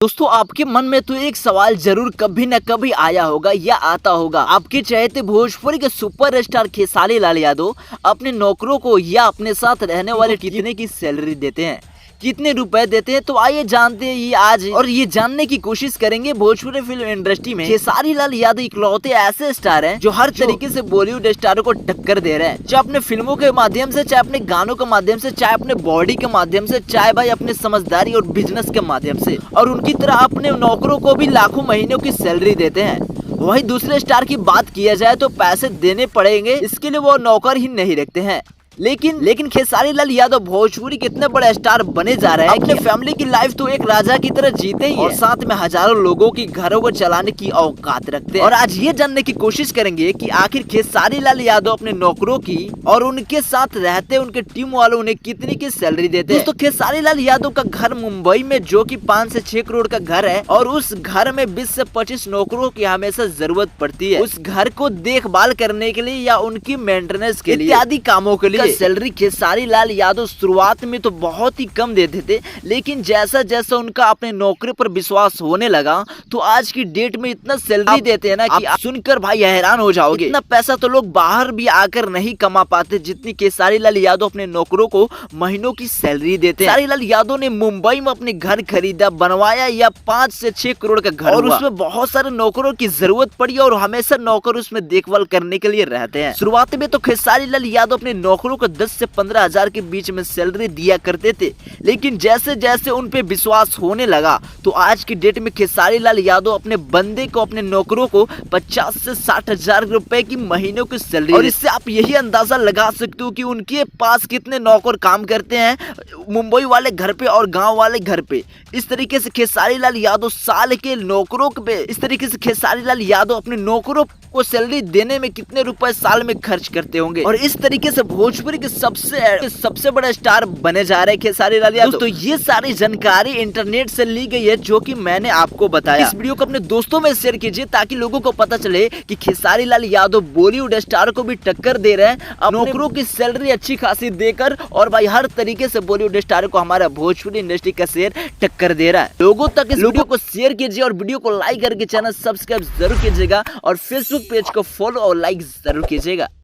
दोस्तों आपके मन में तो एक सवाल जरूर कभी न कभी आया होगा या आता होगा। आपके चहेते भोजपुरी के सुपरस्टार खेसारी लाल यादव अपने नौकरों को या अपने साथ रहने वाले कितने की सैलरी देते हैं, कितने रुपए देते हैं। तो आइए जानते हैं ये आज और ये जानने की कोशिश करेंगे भोजपुरी फिल्म इंडस्ट्री में खेसारी लाल यादव इकलौते ऐसे स्टार हैं जो हर तरीके से बॉलीवुड स्टारों को टक्कर दे रहे हैं, चाहे अपने फिल्मों के माध्यम से, चाहे अपने गानों के माध्यम से, चाहे अपने बॉडी के माध्यम से, चाहे भाई अपने समझदारी और बिजनेस के माध्यम से। और उनकी तरह अपने नौकरों को भी लाखों महीनों की सैलरी देते हैं। वही दूसरे स्टार की बात किया जाए तो पैसे देने पड़ेंगे, इसके लिए वो नौकर ही नहीं रखते हैं। लेकिन खेसारी लाल यादव भोजपुरी के इतने बड़े स्टार बने जा रहे हैं, अपने फैमिली की लाइफ तो एक राजा की तरह जीते ही और साथ में हजारों लोगों की घरों को चलाने की औकात रखते हैं। और आज ये जानने की कोशिश करेंगे कि आखिर खेसारी लाल यादव अपने नौकरों की और उनके साथ रहते उनके टीम वालों उन्हें कितनी की सैलरी देते हैं। दोस्तों खेसारी लाल यादव का घर मुंबई में जो कि 5 से 6 करोड़ का घर है और उस घर में 20 से 25 नौकरों की हमेशा जरूरत पड़ती है, उस घर को देखभाल करने के लिए या उनकी मेंटेनेंस के लिए इत्यादि कामों के लिए। सैलरी खेसारी लाल यादव शुरुआत में तो बहुत ही कम देते थे, लेकिन जैसा जैसा उनका अपने नौकरी पर विश्वास होने लगा तो आज की डेट में इतना सैलरी देते हैं ना कि आप सुनकर भाई हैरान हो जाओगे। इतना पैसा तो लोग बाहर भी आकर नहीं कमा पाते जितनी खेसारी लाल यादव अपने नौकरों को महीनों की सैलरी देते हैं। खेसारी लाल यादव ने मुंबई में अपने घर खरीदा, बनवाया या 5 से 6 करोड़ का घर और उसमें बहुत सारे नौकरों की जरूरत पड़ी और हमेशा नौकर उसमें देखभाल करने के लिए रहते हैं। शुरुआत में तो खेसारी लाल यादव अपने नौकरों को 10 से 15 हजार के बीच में सैलरी दिया करते थे, लेकिन जैसे जैसे उन पे विश्वास होने लगा तो आज की डेट में खेसारी लाल यादव अपने बंदे को, अपने नौकरों को 50 से 60 हजार रुपए की महीनों की सैलरी। और इससे आप यही अंदाजा लगा सकते हो कि उनके पास कितने नौकर काम करते हैं, मुंबई वाले घर पे और गांव वाले घर पे। इस तरीके से खेसारी लाल यादव साल के नौकरों पे, इस तरीके से खेसारी लाल यादव अपने नौकरों को सैलरी देने में कितने रुपए साल में खर्च करते होंगे। और इस तरीके से भोजपुरी के सबसे बड़ा स्टार बने जा रहे हैं खेसारी लाल यादव। तो ये सारी जानकारी इंटरनेट से ली गई है जो कि मैंने आपको बताया। इस वीडियो को अपने दोस्तों में शेयर कीजिए ताकि लोगों को पता चले कि खेसारी लाल यादव बॉलीवुड स्टार को भी टक्कर दे रहे हैं, नौकरों की सैलरी अच्छी खासी देकर। और भाई हर तरीके से बॉलीवुड स्टार को हमारा भोजपुरी इंडस्ट्री का शेयर टक्कर दे रहा है। लोगों तक इस वीडियो को शेयर कीजिए और वीडियो को लाइक करके चैनल सब्सक्राइब जरूर कीजिएगा और फेसबुक पेज को फॉलो और लाइक जरूर कीजिएगा।